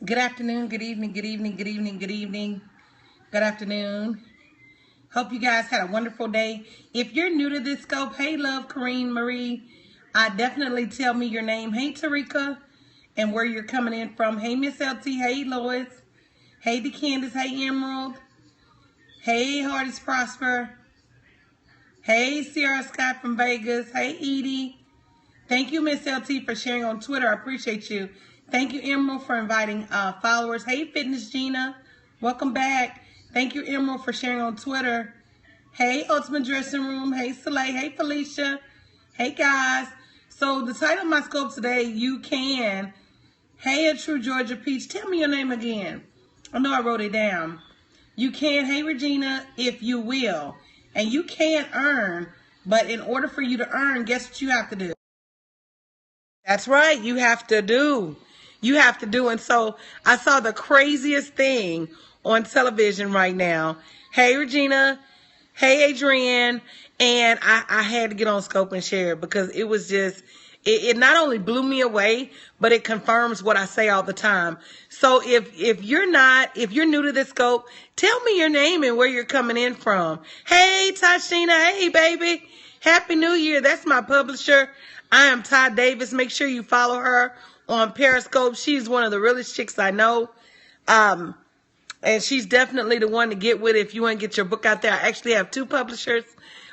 Good afternoon, good evening, good evening, good evening, good evening, good afternoon. Hope you guys had a wonderful day. If you're new to this scope, hey, love, Corrine Marie. Definitely tell me your name. Hey, Tarika, and where you're coming in from. Hey, Miss LT. Hey, Lois. Hey, DeCandice. Hey, Emerald. Hey, Hardest Prosper. Hey, Sierra Scott from Vegas. Hey, Edie. Thank you, Miss LT, for sharing on Twitter. I appreciate you. Thank you, Emerald, for inviting followers. Hey, Fitness Gina. Welcome back. Thank you, Emerald, for sharing on Twitter. Hey, Ultimate Dressing Room. Hey, Soleil. Hey, Felicia. Hey, guys. So the title of my scope today, You Can. Hey, a True Georgia Peach. Tell me your name again. I know I wrote it down. You can. Hey, Regina, if you will. And you can earn, but in order for you to earn, guess what you have to do? That's right. You have to do. You have to do. And so I saw the craziest thing on television right now. Hey, Regina. Hey, Adrienne. And I had to get on Scope and share because it was just, it not only blew me away, but it confirms what I say all the time. So if you're new to this Scope, tell me your name and where you're coming in from. Hey, Tashina. Hey, baby. Happy New Year. That's my publisher. I am Todd Davis. Make sure you follow her on Periscope. She's one of the realest chicks I know. And she's definitely the one to get with if you want to get your book out there. I actually have two publishers,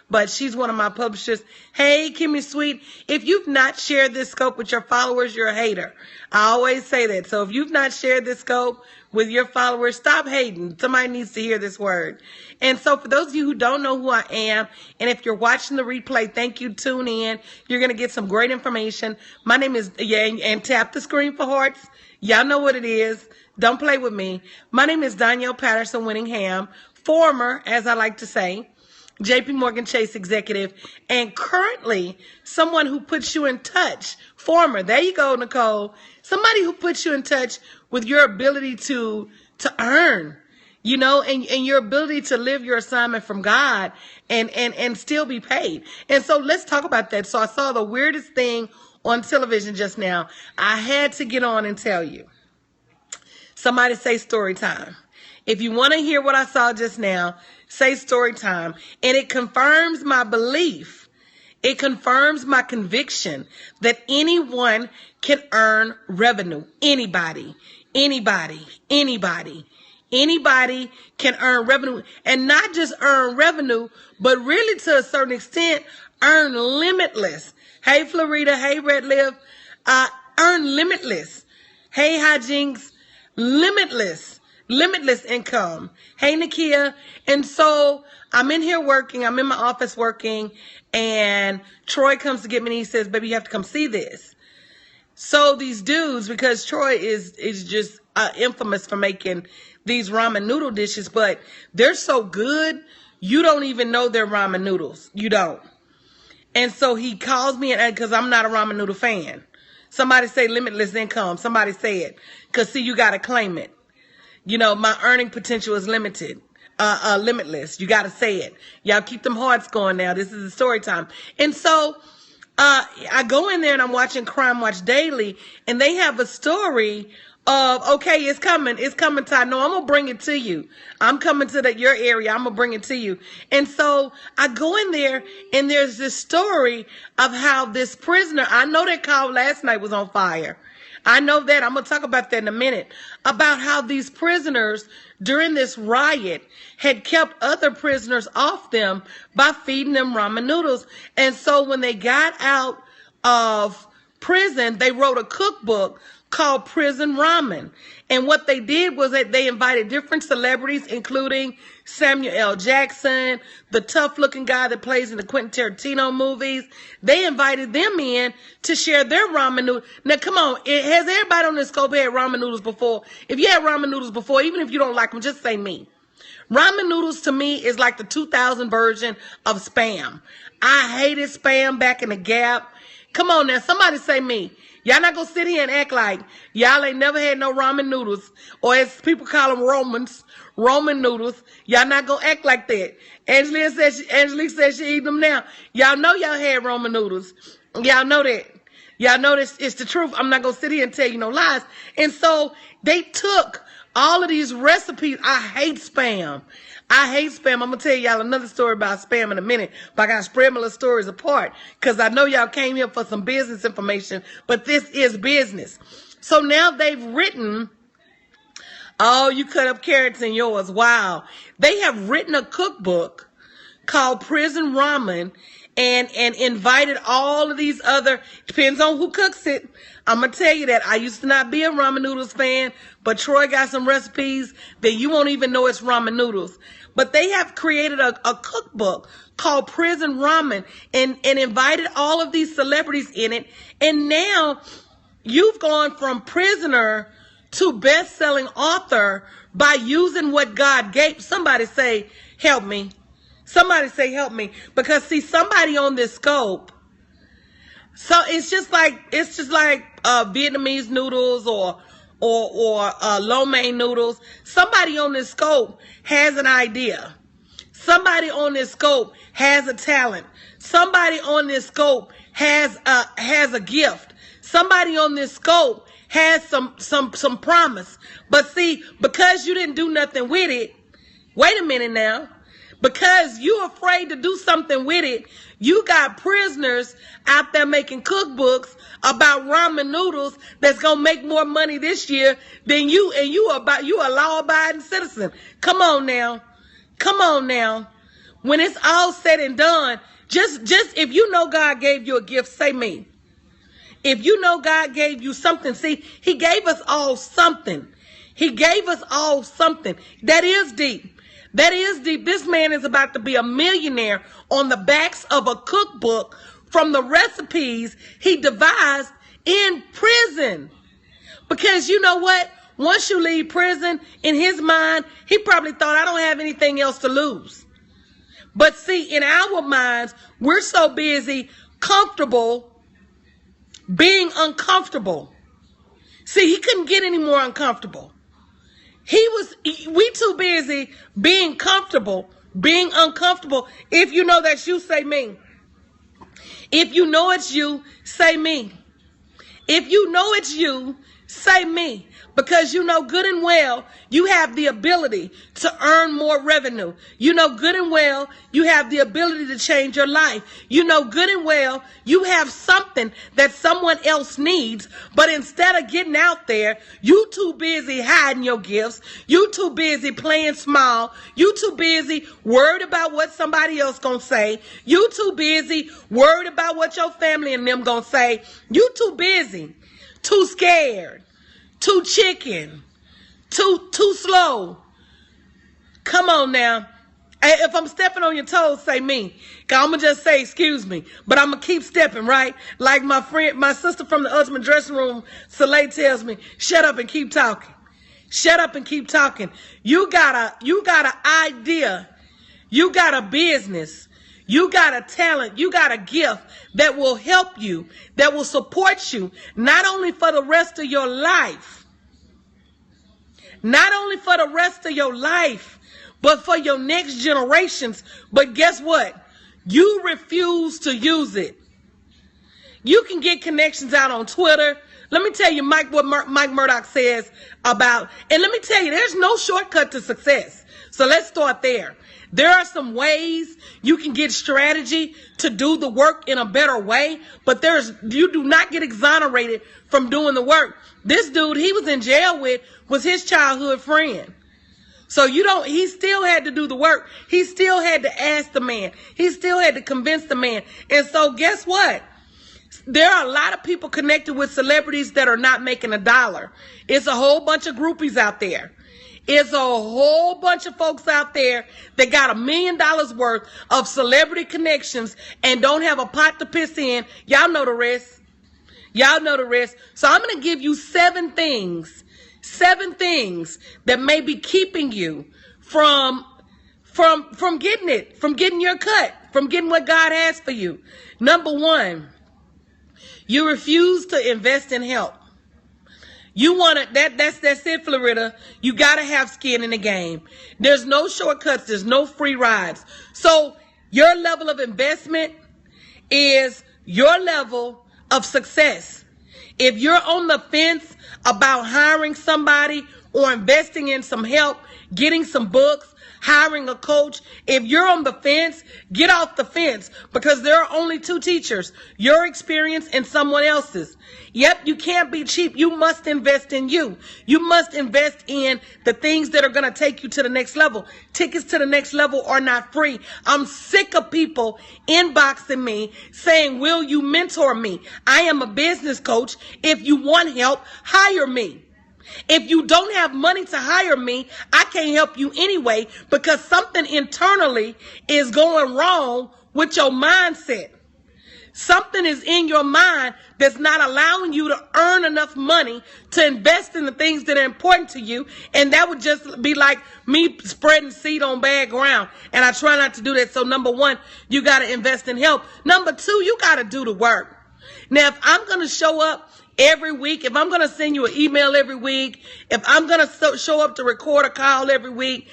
but she's one of my publishers. Hey, Kimmy Sweet, if you've not shared this scope with your followers, you're a hater. I always say that. So if you've not shared this scope with your followers, stop hating. Somebody needs to hear this word. And so for those of you who don't know who I am, and if you're watching the replay, thank you, tune in. You're going to get some great information. My name is, and tap the screen for hearts. Y'all know what it is. Don't play with me. My name is Danielle Patterson Winningham, former, as I like to say, JP Morgan Chase executive, and currently someone who puts you in touch, former, there you go, Nicole, somebody who puts you in touch with your ability to earn, you know, and your ability to live your assignment from God and still be paid. And so let's talk about that. So I saw the weirdest thing on television just now. I had to get on and tell you. Somebody say story time. If you want to hear what I saw just now, say story time. And it confirms my belief. It confirms my conviction that anyone can earn revenue. Anybody can earn revenue. And not just earn revenue, but really to a certain extent, earn limitless. Hey, Florida. Hey, Red Liv. Earn limitless. Hey, Hijinks. Limitless income. Hey, Nakia. And so I'm in here working. I'm in my office working. And Troy comes to get me and he says, baby, you have to come see this. So these dudes, because Troy is just infamous for making these ramen noodle dishes, but they're so good, you don't even know they're ramen noodles. You don't. And so he calls me, and because I'm not a ramen noodle fan. Somebody say limitless income. Somebody say it. Because, see, you got to claim it. You know, my earning potential is limited. Limitless. You got to say it. Y'all keep them hearts going now. This is the story time. And so I go in there and I'm watching Crime Watch Daily. And they have a story of, okay, it's coming, Todd. No, I'm going to bring it to you. I'm coming to your area. I'm going to bring it to you. And so I go in there and there's this story of how this prisoner, I know that call last night was on fire. I know that. I'm going to talk about that in a minute. About how these prisoners during this riot had kept other prisoners off them by feeding them ramen noodles. And so when they got out of prison, they wrote a cookbook called Prison Ramen. And what they did was that they invited different celebrities, including Samuel L. Jackson, the tough-looking guy that plays in the Quentin Tarantino movies. They invited them in to share their ramen noodles. Now, come on. Has everybody on this scope had ramen noodles before? If you had ramen noodles before, even if you don't like them, just say me. Ramen noodles to me is like the 2000 version of Spam. I hated Spam back in the Gap. Come on now. Somebody say me. Y'all not gonna sit here and act like y'all ain't never had no ramen noodles, or as people call them Roman noodles. Y'all not gonna act like that. Angelique says she eat them now. Y'all know y'all had Roman noodles. Y'all know that. Y'all know this is the truth. I'm not going to sit here and tell you no lies. And so they took all of these recipes. I hate spam. I hate spam. I'm going to tell y'all another story about spam in a minute, but I got to spread my little stories apart because I know y'all came here for some business information, but this is business. So now they've written, oh, you cut up carrots in yours. Wow. They have written a cookbook called Prison Ramen and invited all of these other, depends on who cooks it. I'm going to tell you that I used to not be a ramen noodles fan, but Troy got some recipes that you won't even know it's ramen noodles. But they have created a cookbook called Prison Ramen and invited all of these celebrities in it. And now you've gone from prisoner to best-selling author by using what God gave. Somebody say, help me. Somebody say, help me. Because see, somebody on this scope, so it's just like Vietnamese noodles or lo mein noodles. Somebody on this scope has an idea. Somebody on this scope has a talent. Somebody on this scope has a gift. Somebody on this scope has some promise. But see, because you didn't do nothing with it, wait a minute now. Because you're afraid to do something with it, you got prisoners out there making cookbooks about ramen noodles that's gonna make more money this year than you, and you a law-abiding citizen. Come on now. Come on now. When it's all said and done, just if you know God gave you a gift, say me. If you know God gave you something, see, he gave us all something. He gave us all something. That is deep. That is deep. This man is about to be a millionaire on the backs of a cookbook from the recipes he devised in prison. Because you know what? Once you leave prison, in his mind, he probably thought, I don't have anything else to lose. But see, in our minds, we're so busy, comfortable, being uncomfortable. See, he couldn't get any more uncomfortable. We too busy being comfortable, being uncomfortable. If you know that's you, say me. If you know it's you, say me. If you know it's you, say me. Because you know good and well, you have the ability to earn more revenue. You know good and well, you have the ability to change your life. You know good and well, you have something that someone else needs. But instead of getting out there, you too busy hiding your gifts. You too busy playing small. You too busy worried about what somebody else gonna say. You too busy worried about what your family and them gonna say. You too busy, too scared, too chicken, too slow. Come on now. If I'm stepping on your toes, say me. Cause I'm gonna just say, excuse me. But I'm gonna keep stepping, right? Like my sister from the ultimate dressing room, Soleil, tells me, shut up and keep talking. Shut up and keep talking. You got an idea. You got a business. You got a talent. You got a gift that will help you, that will support you, not only for the rest of your life, not only for the rest of your life, but for your next generations. But guess what? You refuse to use it. You can get connections out on Twitter. Let me tell you, what Mike Murdoch says about, and let me tell you, there's no shortcut to success. So let's start there. There are some ways you can get strategy to do the work in a better way, but you do not get exonerated from doing the work. This dude he was in jail with was his childhood friend. So he still had to do the work. He still had to ask the man. He still had to convince the man. And so guess what? There are a lot of people connected with celebrities that are not making a dollar. It's a whole bunch of groupies out there. It's a whole bunch of folks out there that got $1 million worth of celebrity connections and don't have a pot to piss in. Y'all know the rest. Y'all know the rest. So I'm going to give you 7 things that may be keeping you from getting it, from getting your cut, from getting what God has for you. Number 1, you refuse to invest in help. You want to, that's it, Florida. You got to have skin in the game. There's no shortcuts. There's no free rides. So your level of investment is your level of success. If you're on the fence about hiring somebody or investing in some help, getting some books, hiring a coach, if you're on the fence, get off the fence, because there are only two teachers, your experience and someone else's. Yep, you can't be cheap. You must invest in you. You must invest in the things that are going to take you to the next level. Tickets to the next level are not free. I'm sick of people inboxing me saying, will you mentor me? I am a business coach. If you want help, hire me. If you don't have money to hire me, I can't help you anyway, because something internally is going wrong with your mindset. Something is in your mind that's not allowing you to earn enough money to invest in the things that are important to you. And that would just be like me spreading seed on bad ground. And I try not to do that. So number one, you got to invest in help. Number two, you got to do the work. Now, if I'm going to show up every week, if I'm going to send you an email every week, if I'm going to show up to record a call every week,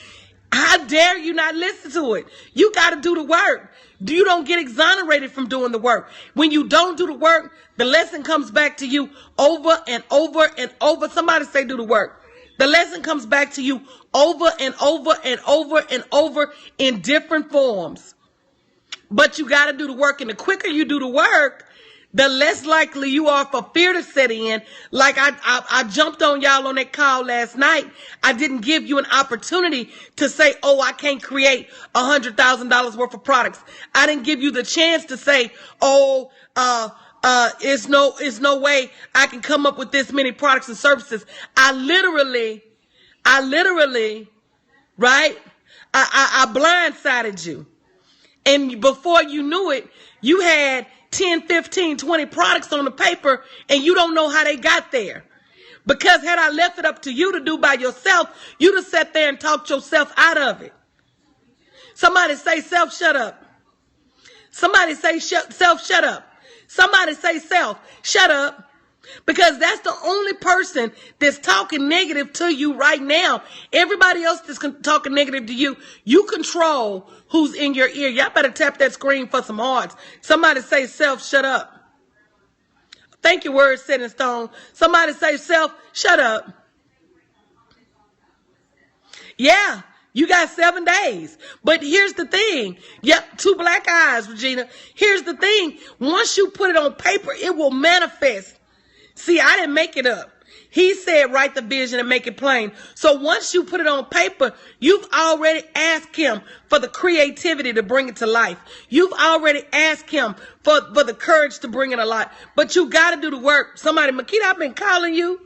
how dare you not listen to it? You got to do the work. You don't get exonerated from doing the work. When you don't do the work, the lesson comes back to you over and over and over. Somebody say do the work. The lesson comes back to you over and over and over and over in different forms. But you got to do the work. And the quicker you do the work, the less likely you are for fear to set in. Like I jumped on y'all on that call last night. I didn't give you an opportunity to say, oh, I can't create $100,000 worth of products. I didn't give you the chance to say, oh, it's no way I can come up with this many products and services. I literally, right? I blindsided you. And before you knew it, you had 10, 15, 20 products on the paper, and you don't know how they got there. Because had I left it up to you to do by yourself, you'd have sat there and talked yourself out of it. Somebody say self, shut up. Somebody say self, shut up. Somebody say self, shut up. Because that's the only person that's talking negative to you right now. Everybody else that's talking negative to you, you control who's in your ear. Y'all better tap that screen for some hearts. Somebody say self, shut up. Thank you, word set in stone. Somebody say self, shut up. Yeah, you got 7 days. But here's the thing. Yep, 2 black eyes, Regina. Here's the thing. Once you put it on paper, it will manifest. See, I didn't make it up. He said, write the vision and make it plain. So once you put it on paper, you've already asked him for the creativity to bring it to life. You've already asked him for the courage to bring it to life. But you got to do the work. Somebody, Makita, I've been calling you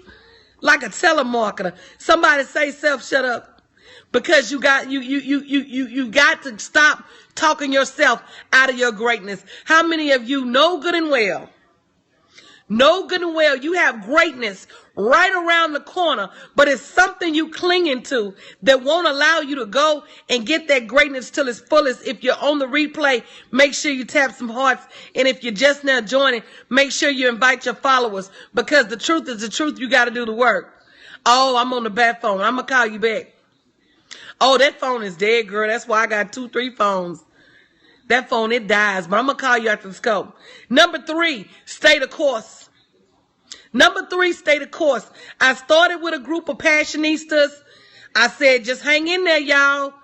like a telemarketer. Somebody say self, shut up. Because you got to stop talking yourself out of your greatness. How many of you know good and well? Know good and well you have greatness right around the corner, but it's something you clinging to that won't allow you to go and get that greatness till its fullest. If you're on the replay, make sure you tap some hearts. And if you're just now joining, make sure you invite your followers, because the truth is the truth. You got to do the work. Oh, I'm on the bad phone. I'm going to call you back. Oh, that phone is dead, girl. That's why I got 2, 3 phones. That phone, it dies, but I'm going to call you after the scope. Number 3, stay the course. Number 3, stay the course. I started with a group of passionistas. I said, just hang in there, y'all.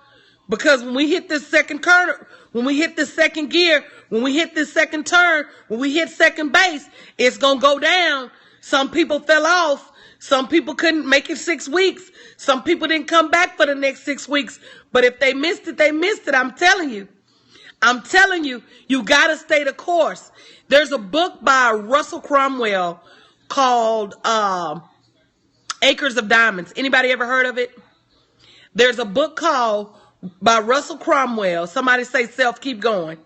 Because when we hit this second curve, when we hit this second gear, when we hit this second turn, when we hit second base, it's going to go down. Some people fell off. Some people couldn't make it 6 weeks. Some people didn't come back for the next 6 weeks. But if they missed it, they missed it. I'm telling you, you got to stay the course. There's a book by Russell Cromwell called Acres of Diamonds. Anybody ever heard of it? There's a book called by Russell Cromwell. Somebody say self, keep going.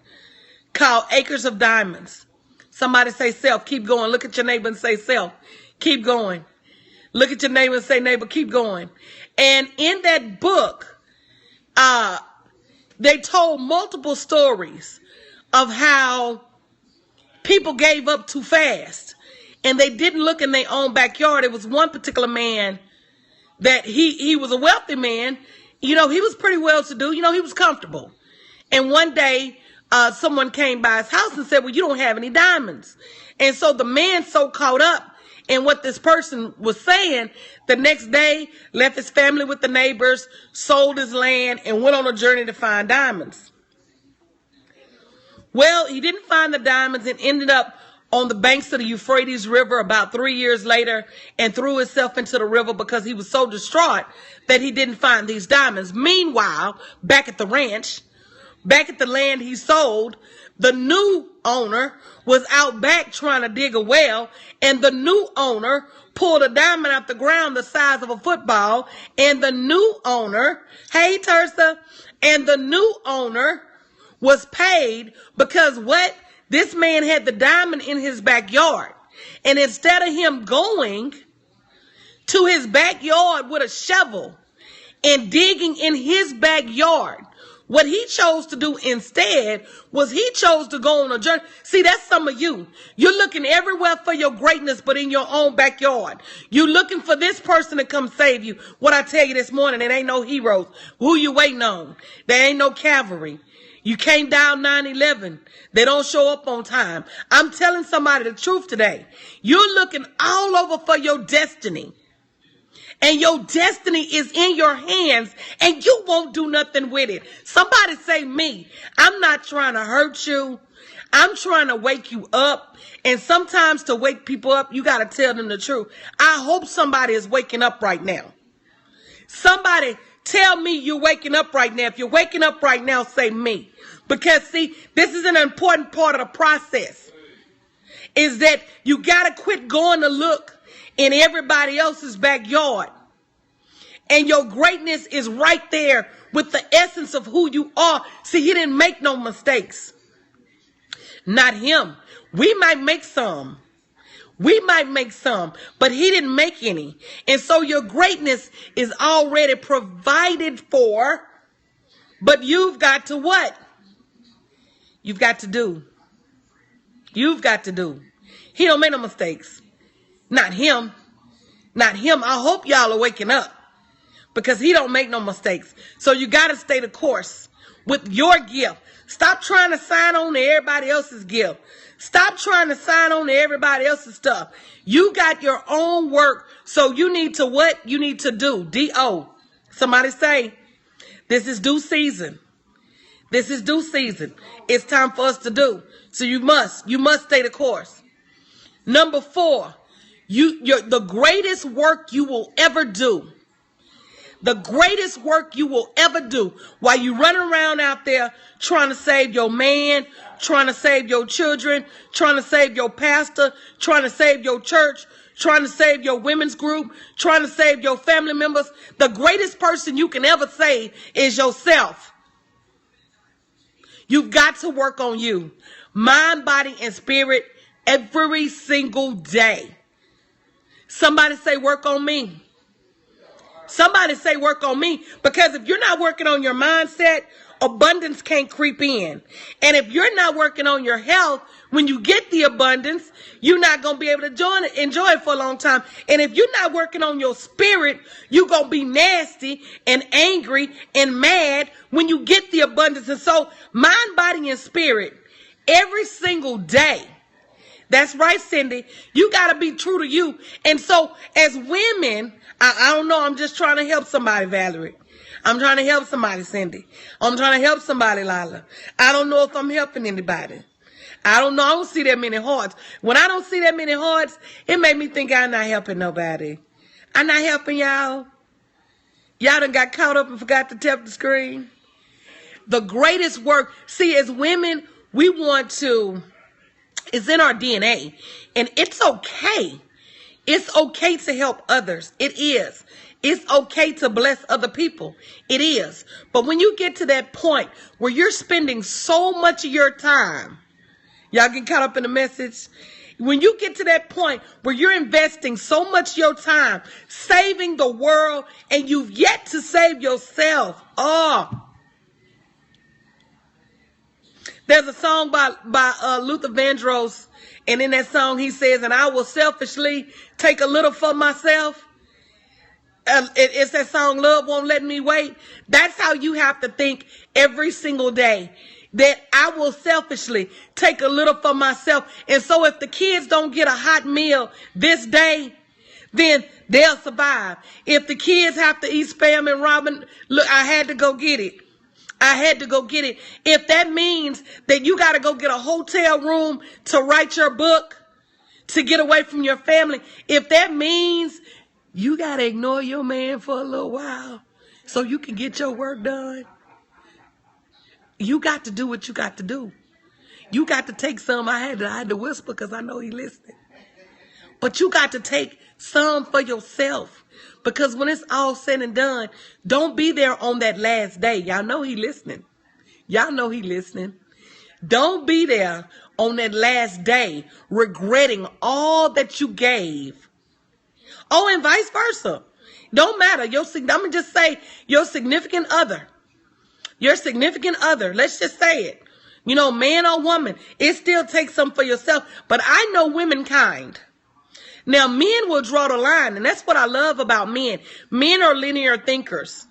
Called Acres of Diamonds. Somebody say self, keep going. Look at your neighbor and say self, keep going. Look at your neighbor and say neighbor, keep going. And in that book, they told multiple stories of how people gave up too fast. And they didn't look in their own backyard. It was one particular man that he was a wealthy man. You know, he was pretty well to do. You know, he was comfortable. And one day, someone came by his house and said, well, you don't have any diamonds. And so the man so caught up in what this person was saying, the next day left his family with the neighbors, sold his land, and went on a journey to find diamonds. Well, he didn't find the diamonds and ended up on the banks of the Euphrates River about 3 years later and threw himself into the river because he was so distraught that he didn't find these diamonds. Meanwhile, back at the ranch, back at the land he sold, the new owner was out back trying to dig a well, and the new owner pulled a diamond out the ground the size of a football, and the new owner, hey Tersa, and the new owner was paid because what? This man had the diamond in his backyard. And instead of him going to his backyard with a shovel and digging in his backyard, what he chose to do instead was he chose to go on a journey. See, that's some of you. You're looking everywhere for your greatness, but in your own backyard. You're looking for this person to come save you. What I tell you this morning, it ain't no heroes. Who you waiting on? There ain't no cavalry. You came down 9/11. They don't show up on time. I'm telling somebody the truth today. You're looking all over for your destiny. And your destiny is in your hands and you won't do nothing with it. Somebody say me. I'm not trying to hurt you. I'm trying to wake you up. And sometimes to wake people up, you got to tell them the truth. I hope somebody is waking up right now. Somebody tell me you're waking up right now. If you're waking up right now, say me. Because see, this is an important part of the process. Is that you got to quit going to look in everybody else's backyard. And your greatness is right there with the essence of who you are. See, he didn't make no mistakes. Not him. We might make some. We might make some, but he didn't make any. And so your greatness is already provided for, but you've got to what? You've got to do. You've got to do. He don't make no mistakes. Not him. Not him. I hope y'all are waking up because he don't make no mistakes. So you got to stay the course with your gift. Stop trying to sign on to everybody else's gift. Stop trying to sign on to everybody else's stuff. You got your own work. So you need to what? You need to do. D-O. Somebody say, this is due season. This is due season. It's time for us to do. So you must stay the course. Number 4, the greatest work you will ever do. The greatest work you will ever do while you running around out there trying to save your man, trying to save your children, trying to save your pastor, trying to save your church, trying to save your women's group, trying to save your family members. The greatest person you can ever save is yourself. You've got to work on you. Mind, body, and spirit every single day. Somebody say work on me. Somebody say work on me. Because if you're not working on your mindset, abundance can't creep in. And if you're not working on your health, when you get the abundance, you're not going to be able to enjoy it for a long time. And if you're not working on your spirit, you're going to be nasty and angry and mad when you get the abundance. And so mind, body, and spirit every single day. That's right, Cindy. You got to be true to you. And so as women, I don't know. I'm just trying to help somebody, Valerie. I'm trying to help somebody, Cindy. I'm trying to help somebody, Lila. I don't know if I'm helping anybody. I don't know. I don't see that many hearts. When I don't see that many hearts, it made me think I'm not helping nobody. I'm not helping y'all. Y'all done got caught up and forgot to tap the screen. The greatest work. See, as women, we want to, it's in our DNA. And it's okay. It's okay to help others. It is. It's okay to bless other people. It is. But when you get to that point where you're spending so much of your time, y'all get caught up in the message. When you get to that point where you're investing so much of your time saving the world and you've yet to save yourself. Oh. There's a song by Luther Vandross. And in that song, he says, and I will selfishly take a little for myself. It's that song, Love Won't Let Me Wait. That's how you have to think every single day. that I will selfishly take a little for myself. And so if the kids don't get a hot meal this day, then they'll survive. If the kids have to eat Spam and ramen, look, I had to go get it. I had to go get it. If that means that you got to go get a hotel room to write your book, to get away from your family, if that means you got to ignore your man for a little while so you can get your work done, you got to do what you got to do. You got to take some. I had to whisper because I know he listening. But you got to take some for yourself. Because when it's all said and done, don't be there on that last day. Y'all know he listening. Y'all know he listening. Don't be there on that last day regretting all that you gave. Oh, and vice versa. Don't matter. I'm going to just say your significant other. Your significant other. Let's just say it. You know, man or woman, it still takes something for yourself. But I know womankind. Now, men will draw the line, and that's what I love about men. Men are linear thinkers.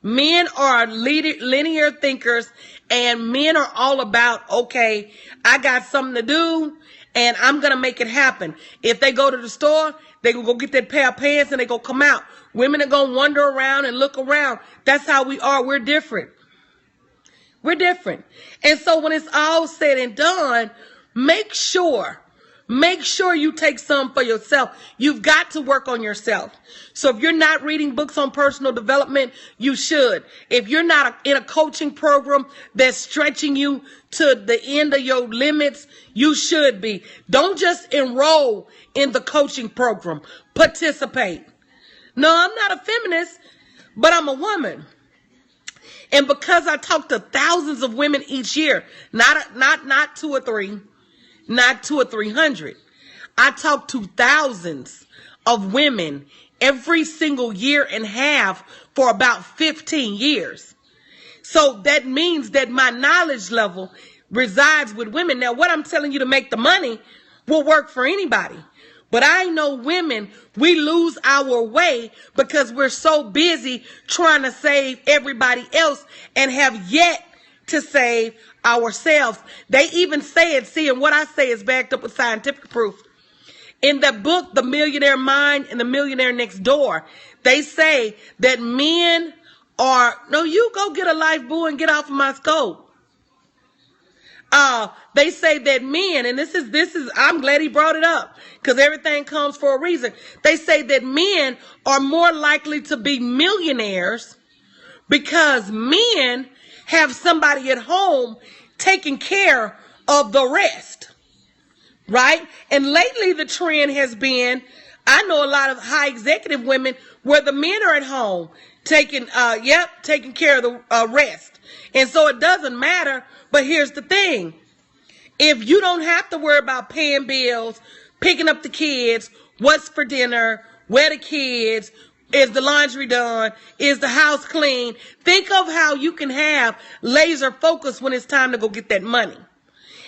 Men are linear thinkers, and men are all about, okay, I got something to do, and I'm going to make it happen. If they go to the store, they will go get that pair of pants, and they go come out. Women are going to wander around and look around. That's how we are. We're different. We're different. And so when it's all said and done, make sure you take some for yourself. You've got to work on yourself. So if you're not reading books on personal development, you should. If you're not in a coaching program that's stretching you to the end of your limits, you should be. Don't just enroll in the coaching program. Participate. No, I'm not a feminist, but I'm a woman. And because I talk to thousands of women each year, not 2 or 3, not 200 or 300. I talk to thousands of women every single year and a half for about 15 years. So that means that my knowledge level resides with women. Now, what I'm telling you to make the money will work for anybody. But I know women, we lose our way because we're so busy trying to save everybody else and have yet to save ourselves. They even say it, see, and what I say is backed up with scientific proof. In the book, The Millionaire Mind and The Millionaire Next Door, they say that men are, no, you go get a life buoy and get off of my scope. They say that men, and this is, I'm glad he brought it up because everything comes for a reason. They say that men are more likely to be millionaires because men have somebody at home taking care of the rest, right? And lately the trend has been, I know a lot of high executive women where the men are at home taking care of the rest. And so it doesn't matter, but here's the thing. If you don't have to worry about paying bills, picking up the kids, what's for dinner, where the kids, is the laundry done, is the house clean, think of how you can have laser focus when it's time to go get that money.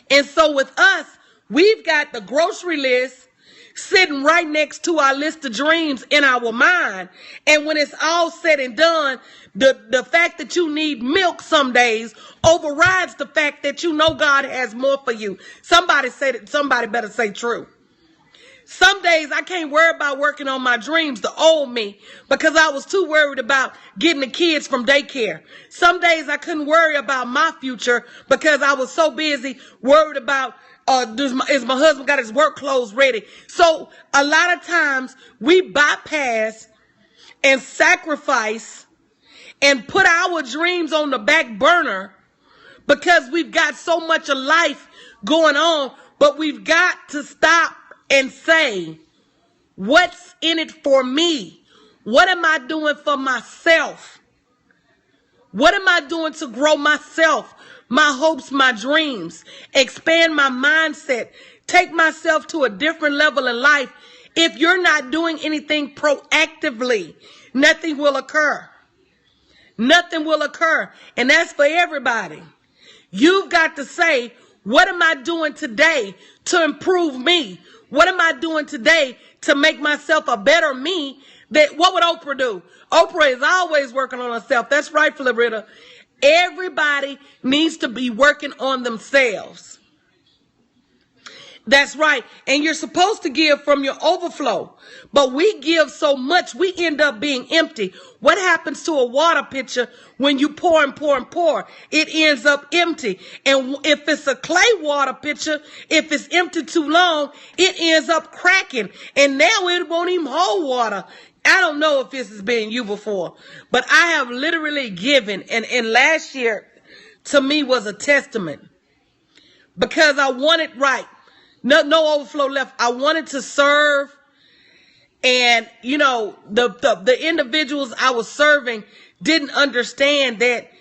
And so with us, we've got the grocery list sitting right next to our list of dreams in our mind. And when it's all said and done, the fact that you need milk some days overrides the fact that you know God has more for you. Somebody better say true. Some days I can't worry about working on my dreams, the old me, because I was too worried about getting the kids from daycare. Some days I couldn't worry about my future because I was so busy worried about is my husband got his work clothes ready. So a lot of times we bypass and sacrifice and put our dreams on the back burner because we've got so much of life going on, but we've got to stop and say, what's in it for me? What am I doing for myself? What am I doing to grow myself, my hopes, my dreams, expand my mindset, take myself to a different level in life? If you're not doing anything proactively, nothing will occur. Nothing will occur. And that's for everybody. You've got to say, what am I doing today to improve me? What am I doing today to make myself a better me? What would Oprah do? Oprah is always working on herself. That's right, Florida. Everybody needs to be working on themselves. That's right. And you're supposed to give from your overflow. But we give so much, we end up being empty. What happens to a water pitcher when you pour and pour and pour? It ends up empty. And if it's a clay water pitcher, if it's empty too long, it ends up cracking. And now it won't even hold water. I don't know if this has been you before, but I have literally given. And last year, to me, was a testament. Because I wanted right. No overflow left. I wanted to serve. And, you know, the individuals I was serving didn't understand that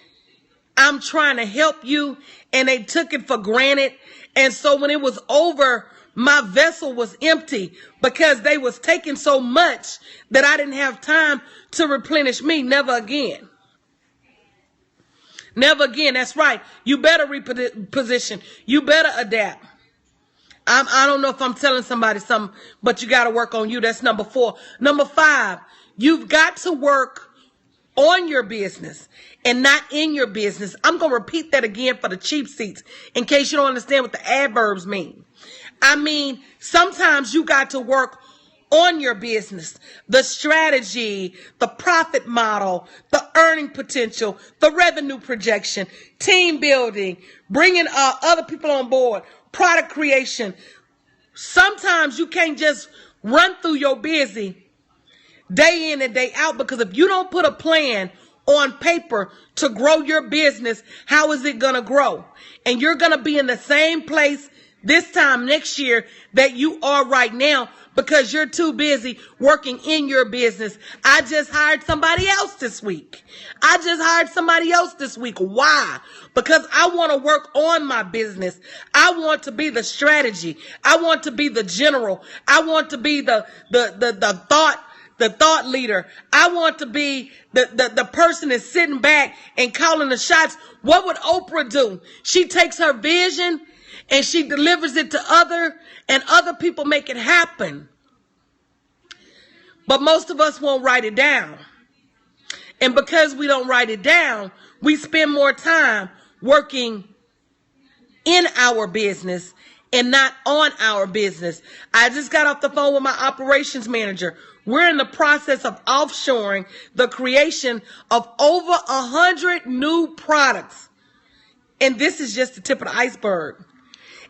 I'm trying to help you. And they took it for granted. And so when it was over, my vessel was empty because they was taking so much that I didn't have time to replenish me. Never again. Never again. That's right. You better reposition. You better adapt. I don't know if I'm telling somebody something, but you got to work on you. That's number 4. Number 5, you've got to work on your business and not in your business. I'm going to repeat that again for the cheap seats in case you don't understand what the adverbs mean. I mean, sometimes you got to work on your business, the strategy, the profit model, the earning potential, the revenue projection, team building, bringing other people on board, product creation. Sometimes you can't just run through your busy day in and day out, because if you don't put a plan on paper to grow your business, how is it going to grow? And you're going to be in the same place this time next year that you are right now because you're too busy working in your business. I just hired somebody else this week. Why? Because I want to work on my business. I want to be the strategy. I want to be the general. I want to be the thought leader. I want to be the person that's sitting back and calling the shots. What would Oprah do? She takes her vision and she delivers it to other people make it happen. But most of us won't write it down. And because we don't write it down, we spend more time working in our business and not on our business. I just got off the phone with my operations manager. We're in the process of offshoring the creation of over 100 new products. And this is just the tip of the iceberg.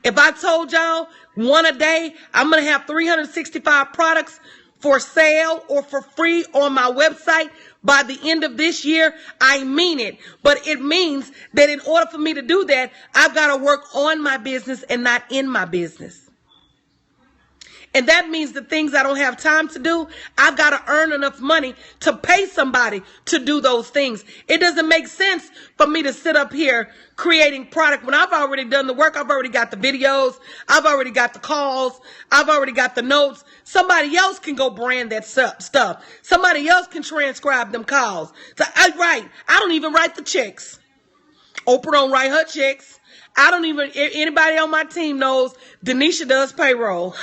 If I told y'all one a day, I'm going to have 365 products for sale or for free on my website by the end of this year, I mean it. But it means that in order for me to do that, I've got to work on my business and not in my business. And that means the things I don't have time to do, I've got to earn enough money to pay somebody to do those things. It doesn't make sense for me to sit up here creating product when I've already done the work. I've already got the videos. I've already got the calls. I've already got the notes. Somebody else can go brand that stuff. Somebody else can transcribe them calls. So I don't even write the checks. Oprah don't write her checks. Anybody on my team knows Denisha does payroll.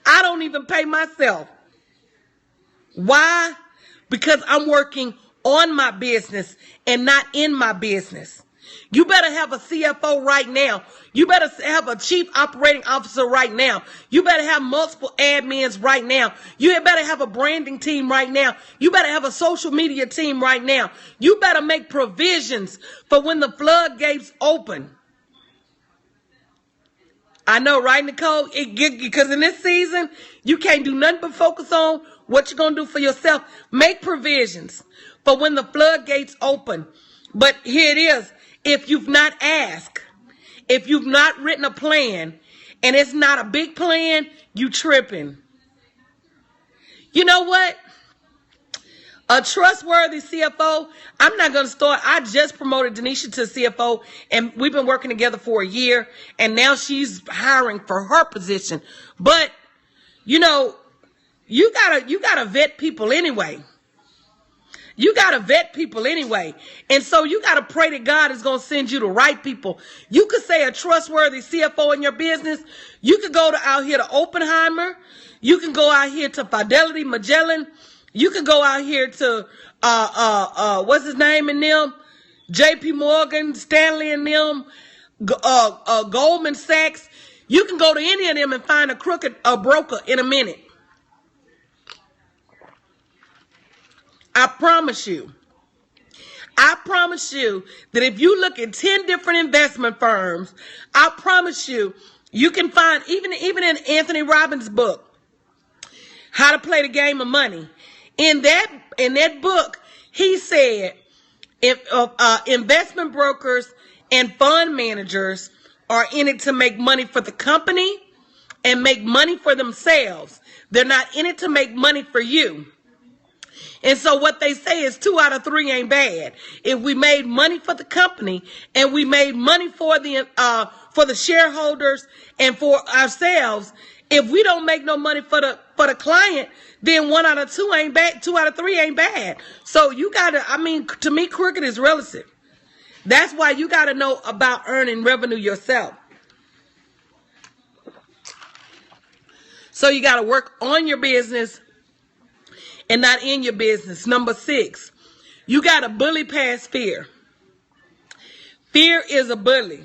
I don't even pay myself. Why? Because I'm working on my business and not in my business. You better have a CFO right now. You better have a chief operating officer right now. You better have multiple admins right now. You better have a branding team right now. You better have a social media team right now. You better make provisions for when the floodgates open. I know, right, Nicole? Because in this season, you can't do nothing but focus on what you're going to do for yourself. Make provisions for when the floodgates open. But here it is. If you've not asked, if you've not written a plan, and it's not a big plan, you tripping. You know what? A trustworthy CFO, I'm not going to start. I just promoted Denisha to CFO, and we've been working together for a year, and now she's hiring for her position. But, you know, you gotta vet people anyway. You got to vet people anyway. And so you got to pray that God is going to send you the right people. You could say a trustworthy CFO in your business. You could go out here to Oppenheimer. You can go out here to Fidelity Magellan. You can go out here to, what's his name in them? JP Morgan, Stanley and them, Goldman Sachs. You can go to any of them and find a crooked broker in a minute. I promise you. I promise you that if you look at 10 different investment firms, I promise you, you can find, even in Anthony Robbins' book, How to Play the Game of Money. In that book, he said, if investment brokers and fund managers are in it to make money for the company and make money for themselves. They're not in it to make money for you. And so what they say is 2 out of 3 ain't bad. If we made money for the company and we made money for the shareholders and for ourselves, if we don't make no money for the client, then 1 out of 2 ain't bad. 2 out of 3 ain't bad. So you gotta, to me, crooked is relative. That's why you gotta know about earning revenue yourself. So you gotta work on your business and not in your business. Number 6, you got to bully past fear. Fear is a bully.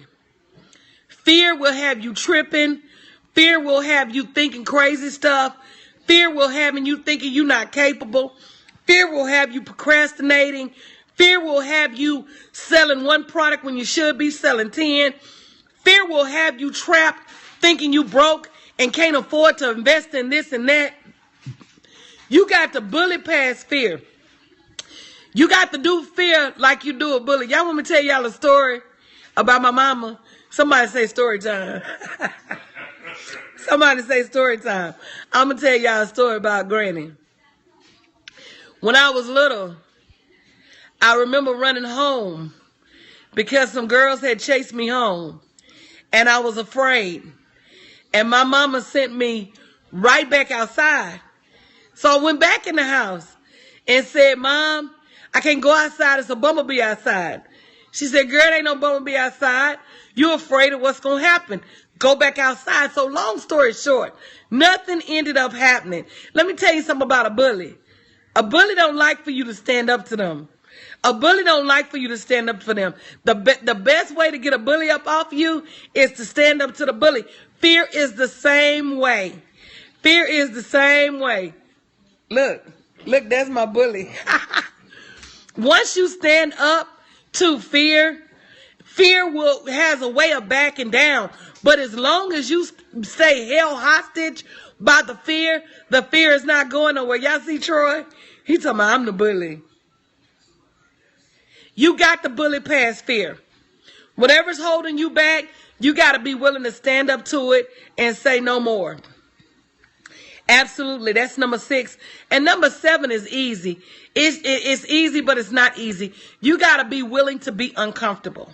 Fear will have you tripping. Fear will have you thinking crazy stuff. Fear will have you thinking you're not capable. Fear will have you procrastinating. Fear will have you selling one product when you should be selling 10. Fear will have you trapped thinking you broke and can't afford to invest in this and that. You got to bully past fear. You got to do fear like you do a bully. Y'all want me to tell y'all a story about my mama? Somebody say story time. Somebody say story time. I'm going to tell y'all a story about Granny. When I was little, I remember running home because some girls had chased me home. And I was afraid. And my mama sent me right back outside. So I went back in the house and said, Mom, I can't go outside. It's a bumblebee outside. She said, girl, there ain't no bumblebee outside. You're afraid of what's going to happen. Go back outside. So long story short, nothing ended up happening. Let me tell you something about a bully. A bully don't like for you to stand up to them. A bully don't like for you to stand up for them. The best way to get a bully up off you is to stand up to the bully. Fear is the same way. Fear is the same way. Look, that's my bully. Once you stand up to fear, fear has a way of backing down. But as long as you stay held hostage by the fear is not going nowhere. Y'all see Troy? He talking about, I'm the bully. You got to bully past fear. Whatever's holding you back, you got to be willing to stand up to it and say no more. Absolutely. That's number 6. And number 7 is easy. It's easy, but it's not easy. You got to be willing to be uncomfortable.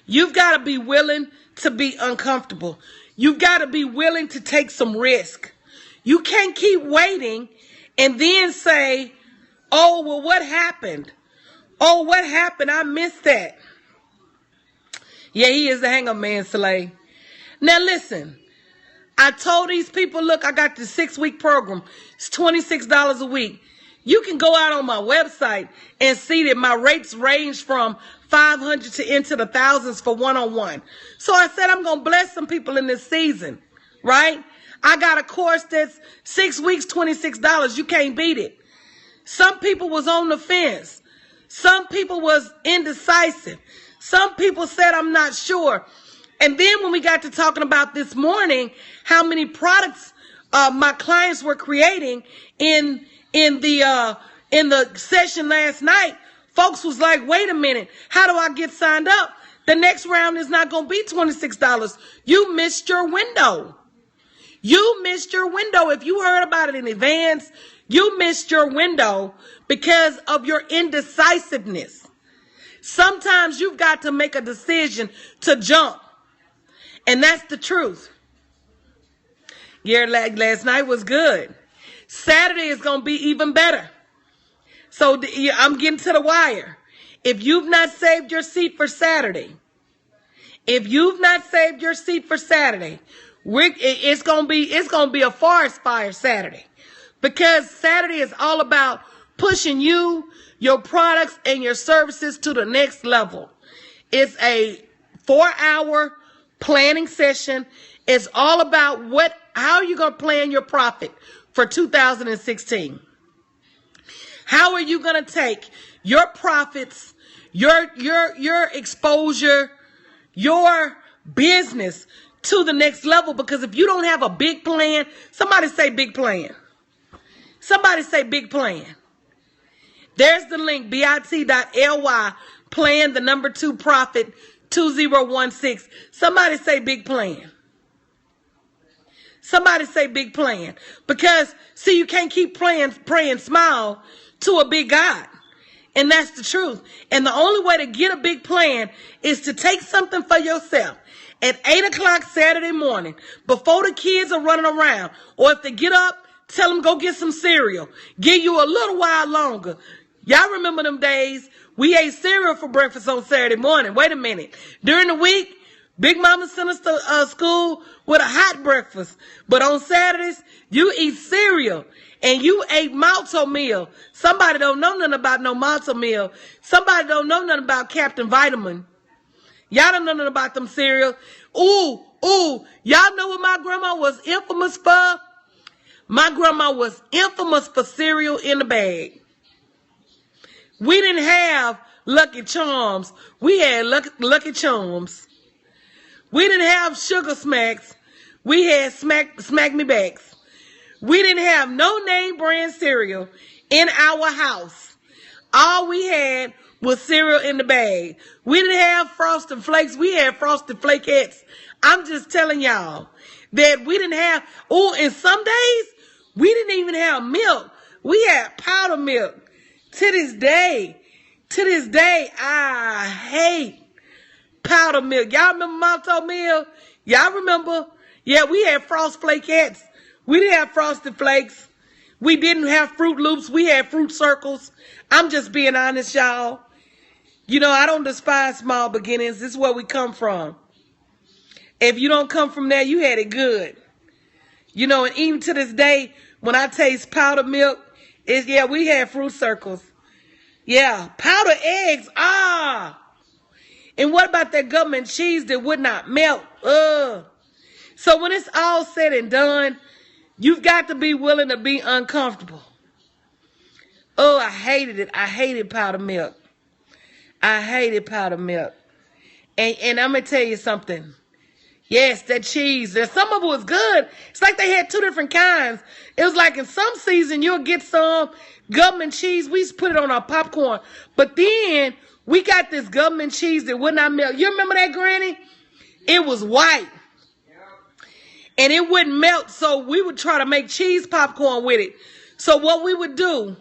You've got to be willing to be uncomfortable. You've got to be willing to take some risk. You can't keep waiting and then say, oh, well, what happened? Oh, what happened? I missed that. Yeah, he is the hang-up man, Soleil. Now, listen. I told these people, look, I got the 6-week program. It's $26 a week. You can go out on my website and see that my rates range from $500 to into the thousands for one-on-one. So I said I'm going to bless some people in this season, right? I got a course that's 6 weeks, $26. You can't beat it. Some people was on the fence. Some people was indecisive. Some people said, I'm not sure. And then when we got to talking about this morning, how many products my clients were creating in the session last night, folks was like, wait a minute, how do I get signed up? The next round is not going to be $26. You missed your window. You missed your window. If you heard about it in advance, you missed your window because of your indecisiveness. Sometimes you've got to make a decision to jump. And that's the truth. Yeah, last night was good. Saturday is going to be even better. So I'm getting to the wire. If you've not saved your seat for Saturday, it's going to be a forest fire Saturday. Because Saturday is all about pushing you, your products, and your services to the next level. It's a 4-hour planning session. It's all about how are you going to plan your profit for 2016? How are you going to take your profits, your exposure, your business to the next level? Because if you don't have a big plan, somebody say big plan. Somebody say big plan. There's the link, bit.ly, plan, the number 2 profit, 2016. Somebody say big plan. Somebody say big plan. Because, see, you can't keep praying small to a big God. And that's the truth. And the only way to get a big plan is to take something for yourself at 8 o'clock Saturday morning before the kids are running around. Or if they get up, tell them go get some cereal. Give you a little while longer. Y'all remember them days? We ate cereal for breakfast on Saturday morning. Wait a minute. During the week, Big Mama sent us to school with a hot breakfast. But on Saturdays, you eat cereal. And you ate malto meal. Somebody don't know nothing about no malto meal. Somebody don't know nothing about Captain Vitamin. Y'all don't know nothing about them cereal. Ooh. Y'all know what my grandma was infamous for? My grandma was infamous for cereal in the bag. We didn't have Lucky Charms. We had Lucky Charms. We didn't have Sugar Smacks. We had Smack Me Backs. We didn't have no name brand cereal in our house. All we had was cereal in the bag. We didn't have Frosted Flakes. We had Frosted Flakettes. I'm just telling y'all that we didn't have, and some days we didn't even have milk. We had powder milk. To this day, I hate powder milk. Y'all remember Malto Meal? Y'all remember? Yeah, we had Frost Flakettes. We didn't have Frosted Flakes. We didn't have Fruit Loops. We had Fruit Circles. I'm just being honest, y'all. You know, I don't despise small beginnings. This is where we come from. If you don't come from there, you had it good. You know, and even to this day, when I taste powdered milk, we had Fruit Circles. Yeah, powdered eggs. And what about that government cheese that would not melt? So when it's all said and done, you've got to be willing to be uncomfortable. I hated it. I hated powdered milk. I hated powdered milk. And I'm going to tell you something. Yes, that cheese. Some of it was good. It's like they had 2 different kinds. It was like in some season, you'll get some government cheese. We used to put it on our popcorn. But then we got this government cheese that would not melt. You remember that, Granny? It was white. And it wouldn't melt, so we would try to make cheese popcorn with it. So what we would do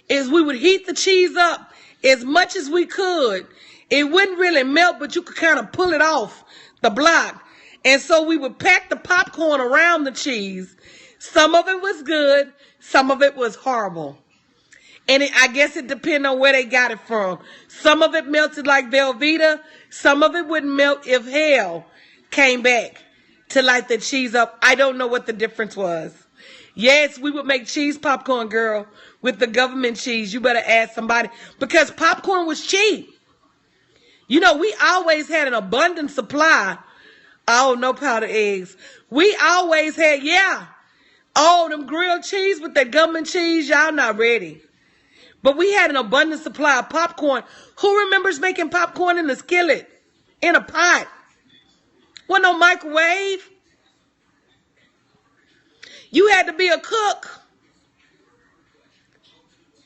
is we would heat the cheese up as much as we could. It wouldn't really melt, but you could kind of pull it off the block. And so we would pack the popcorn around the cheese. Some of it was good. Some of it was horrible. And I guess it depended on where they got it from. Some of it melted like Velveeta. Some of it wouldn't melt if hell came back to light the cheese up. I don't know what the difference was. Yes, we would make cheese popcorn, girl, with the government cheese. You better ask somebody. Because popcorn was cheap. You know, we always had an abundant supply. Oh, no powdered eggs. We always had, them grilled cheese with that government cheese. Y'all not ready. But we had an abundant supply of popcorn. Who remembers making popcorn in a skillet? In a pot? Wasn't no microwave. You had to be a cook.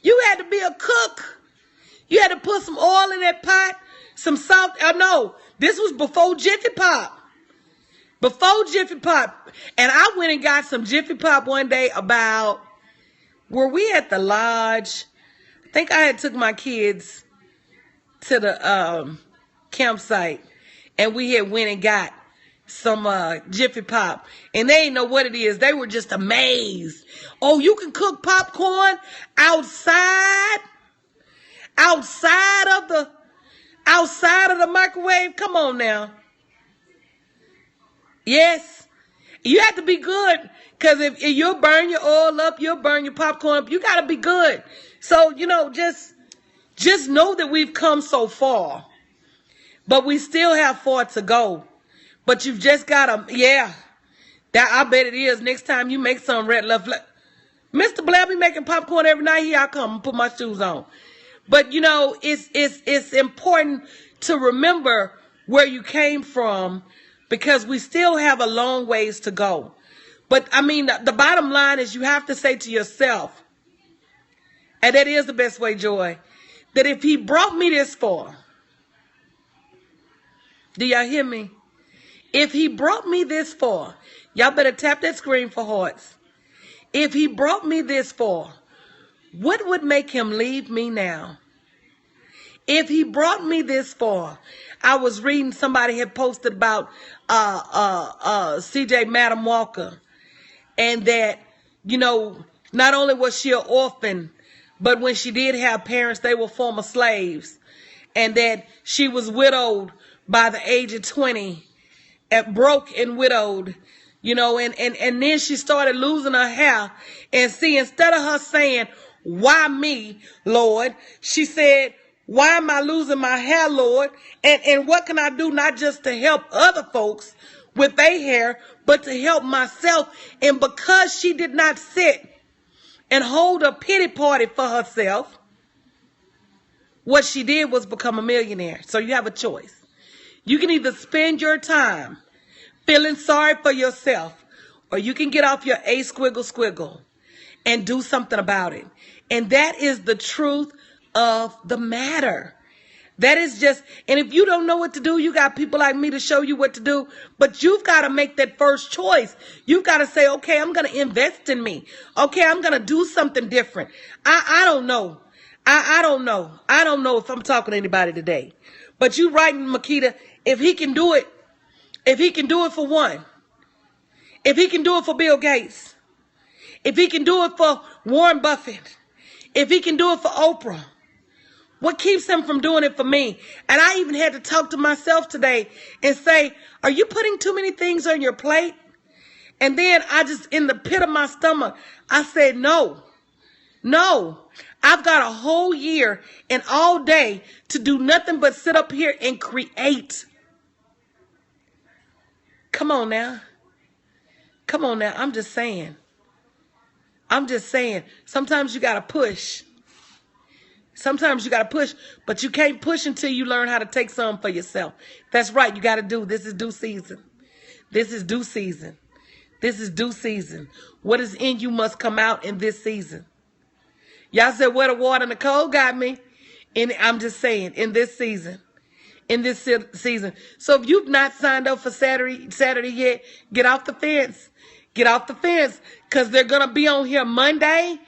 You had to be a cook. You had to put some oil in that pot, some salt. I know, this was before Jiffy Pop. Before Jiffy Pop. And I went and got some Jiffy Pop one day were we at the lodge? I think I had took my kids to the campsite. And we had went and got some Jiffy Pop. And they didn't know what it is. They were just amazed. Oh, you can cook popcorn outside of the microwave? Come on now. Yes. You have to be good, because if you'll burn your oil up, you'll burn your popcorn up. You got to be good. So, just know that we've come so far, but we still have far to go. But you've just got to, that I bet it is. Next time you make some red love, Mr. Blair be making popcorn every night. Here I come and put my shoes on. But it's important to remember where you came from, because we still have a long ways to go. But I mean, the bottom line is you have to say to yourself, and that is the best way, Joy, that if he brought me this far, do y'all hear me? If he brought me this far, y'all better tap that screen for hearts. If he brought me this far, what would make him leave me now? If he brought me this far, I was reading, somebody had posted about CJ Madam Walker, and that, not only was she an orphan, but when she did have parents, they were former slaves, and that she was widowed by the age of 20, broke and widowed, and then she started losing her hair. And see, instead of her saying, why me, Lord, she said, why am I losing my hair, Lord? And what can I do, not just to help other folks with their hair, but to help myself? And because she did not sit and hold a pity party for herself, what she did was become a millionaire. So you have a choice. You can either spend your time feeling sorry for yourself, or you can get off your squiggle and do something about it. And that is the truth of the matter. That is just, and if you don't know what to do, you got people like me to show you what to do, but you've got to make that first choice. You've got to say, okay, I'm going to invest in me. Okay, I'm going to do something different. I don't know. I don't know. I don't know if I'm talking to anybody today, but you writing, Makita, if he can do it, if he can do it for one, if he can do it for Bill Gates, if he can do it for Warren Buffett, if he can do it for Oprah, what keeps him from doing it for me? And I even had to talk to myself today and say, are you putting too many things on your plate? And then I just, in the pit of my stomach, I said, no, I've got a whole year and all day to do nothing but sit up here and create. Come on now. I'm just saying. Sometimes you got to push. But you can't push until you learn how to take some for yourself. That's right. You got to do. This is due season. What is in you must come out in this season. Y'all said, where the water and the cold got me? And I'm just saying, in this season. So if you've not signed up for Saturday yet, get off the fence. Because they're going to be on here Monday,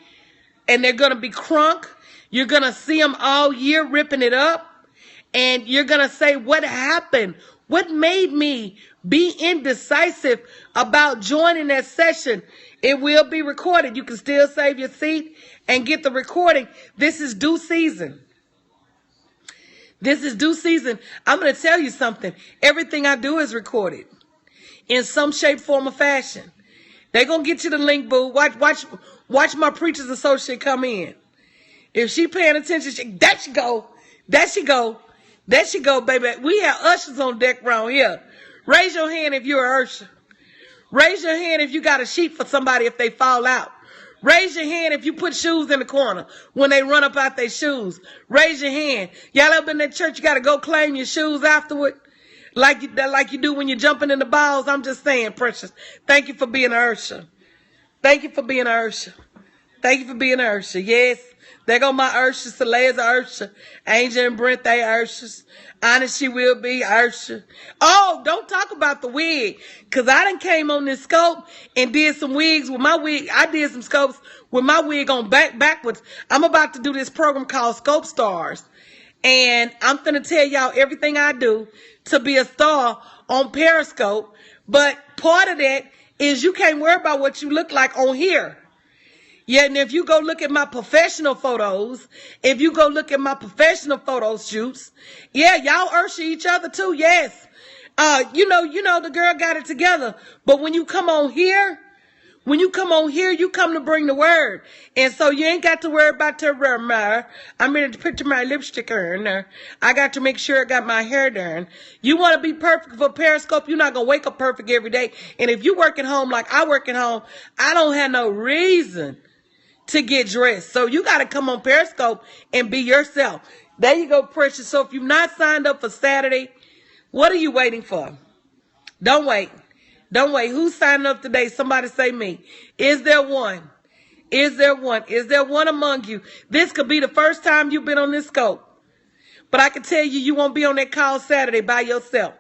and they're going to be crunk. You're going to see them all year ripping it up. And you're going to say, what happened? What made me be indecisive about joining that session? It will be recorded. You can still save your seat and get the recording. This is due season. I'm going to tell you something. Everything I do is recorded in some shape, form, or fashion. They're going to get you the link, boo. Watch my preacher's associate come in. If she paying attention, there she go, baby. We have ushers on deck around here. Raise your hand if you're an usher. Raise your hand if you got a sheet for somebody if they fall out. Raise your hand if you put shoes in the corner when they run up out their shoes. Raise your hand. Y'all ever been in church, you got to go claim your shoes afterward? Like you do when you're jumping in the balls. I'm just saying, precious. Thank you for being an usher. Yes. There go my ushers. Salea's an usher. Angel and Brent, they ushers. Honest, she will be usher. Oh, don't talk about the wig. Because I done came on this scope and did some wigs with my wig. I did some scopes with my wig on backwards. I'm about to do this program called Scope Stars. And I'm going to tell y'all everything I do to be a star on Periscope. But part of that is you can't worry about what you look like on here. Yeah, and if you go look at my professional photos, photo shoots, yeah, y'all usher each other too, yes. The girl got it together. But when you come on here, you come to bring the word. And so you ain't got to worry about the rumor. I'm ready to put my lipstick on. I got to make sure I got my hair done. You want to be perfect for Periscope? You're not going to wake up perfect every day. And if you work at home like I work at home, I don't have no reason to get dressed. So you got to come on Periscope and be yourself. There you go, Precious. So if you've not signed up for Saturday, what are you waiting for? Don't wait. Don't wait. Who's signing up today? Somebody say me. Is there one? Is there one? Is there one among you? This could be the first time you've been on this scope. But I can tell you, you won't be on that call Saturday by yourself.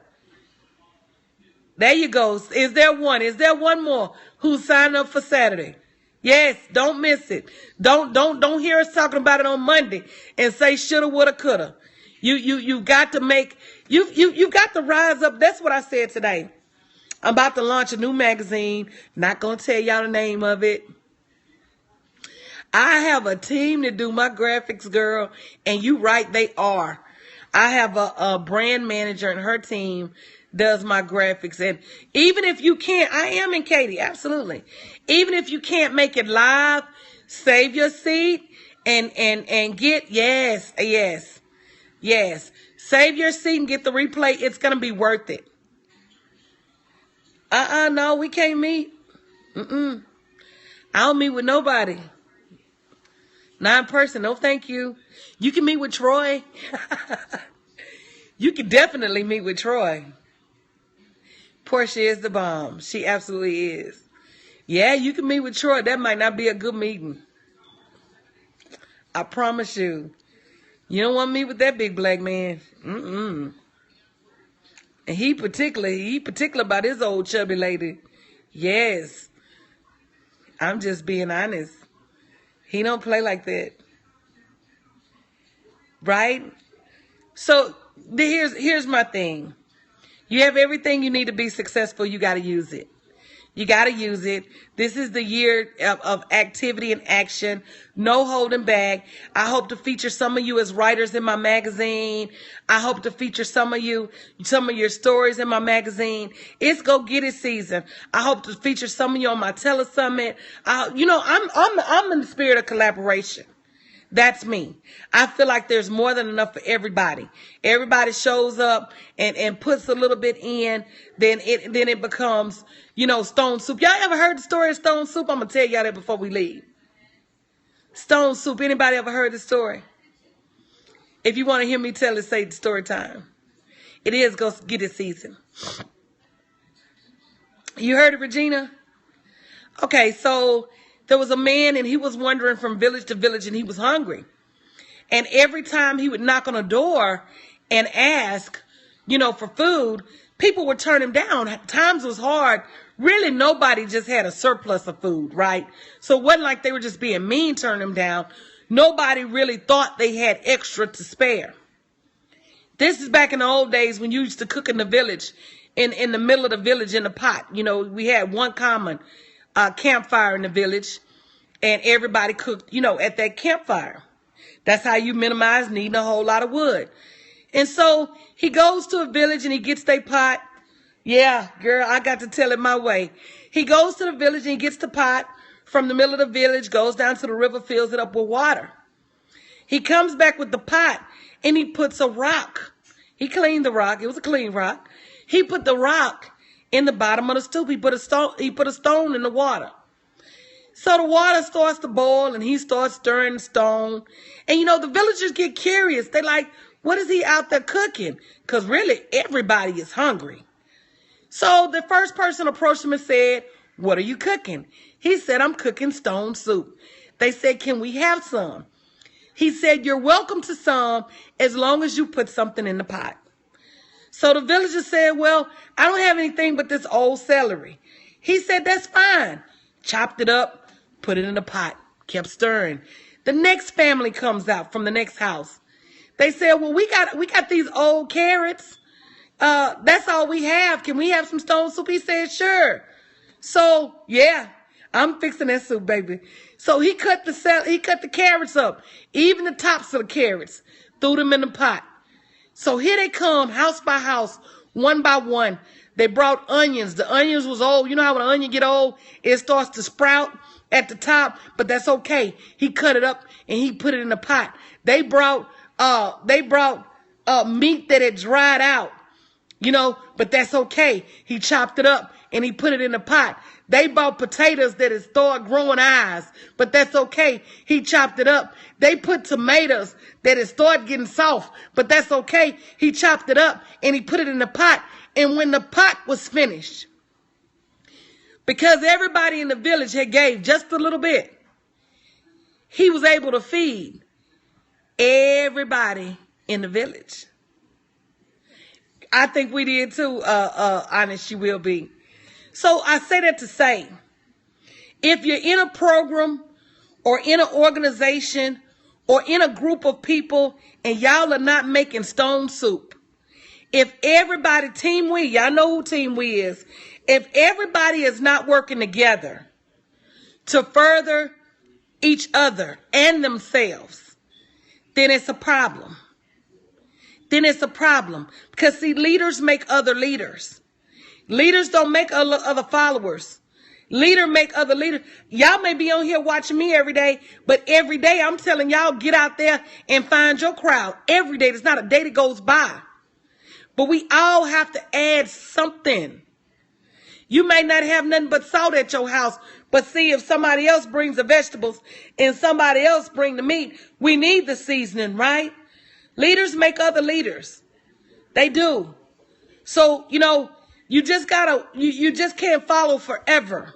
There you go. Is there one? Is there one more who's signing up for Saturday? Yes, don't miss it. Don't hear us talking about it on Monday and say shoulda, woulda, coulda. You've got to make you've got to rise up. That's what I said today. I'm about to launch a new magazine. Not gonna tell y'all the name of it. I have a team to do my graphics, girl, and you right, they are. I have a brand manager and her team does my graphics. And even if you can't, I am in Katie, absolutely. Even if you can't make it live, save your seat and get, yes. Save your seat and get the replay. It's going to be worth it. No, we can't meet. I don't meet with nobody. Not in person, no thank you. You can meet with Troy. You can definitely meet with Troy. Portia is the bomb. She absolutely is. Yeah, you can meet with Troy. That might not be a good meeting. I promise you. You don't want to meet with that big black man. And he particular about his old chubby lady. Yes. I'm just being honest. He don't play like that. Right? So here's my thing. You have everything you need to be successful. You got to use it. You got to use it. This is the year of activity and action. No holding back. I hope to feature some of you as writers in my magazine. I hope to feature some of your stories in my magazine. It's Go Get It season. I hope to feature some of you on my telesummit. I'm in the spirit of collaboration. That's me. I feel like there's more than enough for everybody. Everybody shows up and puts a little bit in, then it becomes, Stone Soup. Y'all ever heard the story of Stone Soup? I'm going to tell y'all that before we leave. Stone Soup. Anybody ever heard the story? If you want to hear me tell it, say the story time. It is Go Get It season. You heard it, Regina? Okay, so there was a man and he was wandering from village to village and he was hungry. And every time he would knock on a door and ask, for food, people would turn him down. Times was hard. Really, nobody just had a surplus of food, right? So it wasn't like they were just being mean, turning him down. Nobody really thought they had extra to spare. This is back in the old days when you used to cook in the village, in the middle of the village in the pot. We had one common campfire in the village, and everybody cooked, at that campfire. That's how you minimize needing a whole lot of wood. And so he goes to a village and he gets their pot. Yeah, girl, I got to tell it my way. He goes to the village and he gets the pot from the middle of the village, goes down to the river, fills it up with water. He comes back with the pot and he puts a rock. He cleaned the rock. It was a clean rock. He put the rock in the bottom of the stew. He put a stone in the water. So the water starts to boil and he starts stirring the stone. And the villagers get curious. They like, what is he out there cooking? Because really everybody is hungry. So the first person approached him and said, what are you cooking? He said, I'm cooking stone soup. They said, can we have some? He said, you're welcome to some as long as you put something in the pot. So the villagers said, well, I don't have anything but this old celery. He said, that's fine. Chopped it up, put it in the pot, kept stirring. The next family comes out from the next house. They said, well, we got these old carrots. That's all we have. Can we have some stone soup? He said, sure. So, yeah, I'm fixing that soup, baby. So he cut the carrots up, even the tops of the carrots, threw them in the pot. So here they come, house by house, one by one. They brought onions. The onions was old. You know how when an onion get old, it starts to sprout at the top, but that's okay. He cut it up and he put it in a pot. They brought meat that had dried out, you know, but that's okay. He chopped it up and he put it in a pot. They bought potatoes that had started growing eyes, but that's okay. He chopped it up. They put tomatoes that had started getting soft, but that's okay. He chopped it up and he put it in the pot. And when the pot was finished, because everybody in the village had gave just a little bit, he was able to feed everybody in the village. I think we did too, honest you will be. So I say that to say, if you're in a program or in an organization or in a group of people and y'all are not making stone soup, if everybody, Team We, y'all know who Team We is, if everybody is not working together to further each other and themselves, then it's a problem. Then it's a problem. Because see, leaders make other leaders. Leaders don't make other followers. Leader make other leaders. Y'all may be on here watching me every day, but every day I'm telling y'all, get out there and find your crowd. Every day. There's not a day that goes by. But we all have to add something. You may not have nothing but salt at your house, but see, if somebody else brings the vegetables and somebody else bring the meat, we need the seasoning, right? Leaders make other leaders. They do. So, you know, you just gotta, you just can't follow forever.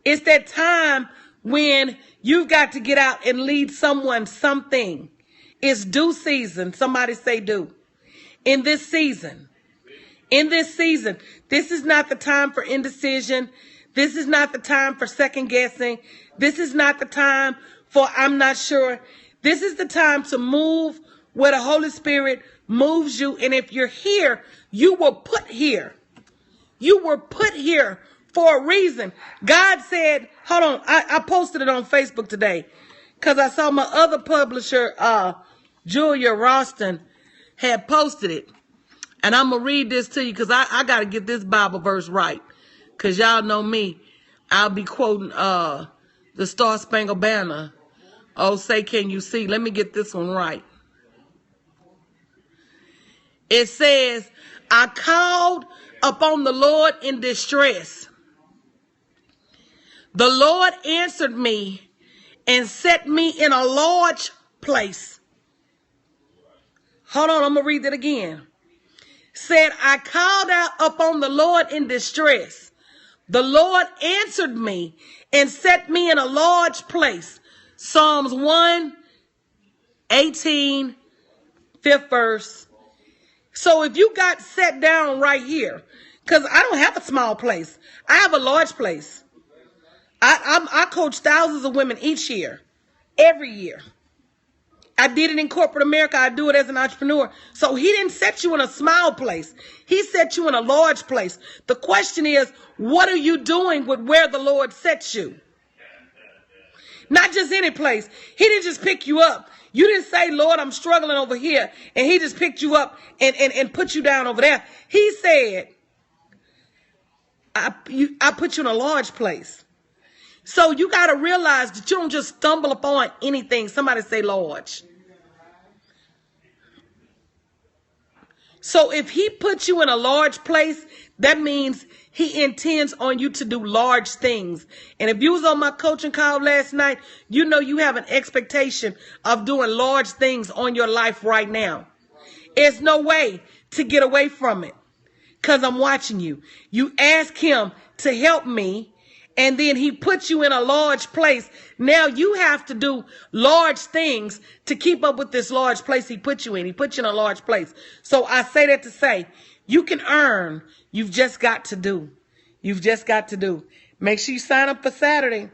It's that time when you've got to get out and lead someone something. It's due season. Somebody say due. In this season, this is not the time for indecision. This is not the time for second guessing. This is not the time for I'm not sure. This is the time to move where the Holy Spirit moves you. And if you're here, you were put here. You were put here for a reason. God said, hold on, I posted it on Facebook today because I saw my other publisher, Julia Ralston, had posted it. And I'm going to read this to you because I got to get this Bible verse right. Because y'all know me. I'll be quoting the Star Spangled Banner. Oh, say, can you see? Let me get this one right. It says, I called upon the Lord in distress. The Lord answered me and set me in a large place. Hold on, I'm going to read that again. Said, I called out upon the Lord in distress. The Lord answered me and set me in a large place. Psalms 1:18, 5th verse. So if you got set down right here, because I don't have a small place. I have a large place. I coach thousands of women each year, every year. I did it in corporate America. I do it as an entrepreneur. So he didn't set you in a small place. He set you in a large place. The question is, what are you doing with where the Lord sets you? Not just any place. He didn't just pick you up. You didn't say, Lord, I'm struggling over here. And he just picked you up and put you down over there. He said, I put you in a large place. So you got to realize that you don't just stumble upon anything. Somebody say large. So if he puts you in a large place, that means he intends on you to do large things. And if you was on my coaching call last night, you know you have an expectation of doing large things on your life right now. There's no way to get away from it because I'm watching you. You ask him to help me, and then he puts you in a large place. Now you have to do large things to keep up with this large place he put you in. He put you in a large place. So I say that to say, you can earn. You've just got to do. You've just got to do. Make sure you sign up for Saturday.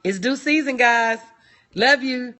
It's due season, guys. Love you.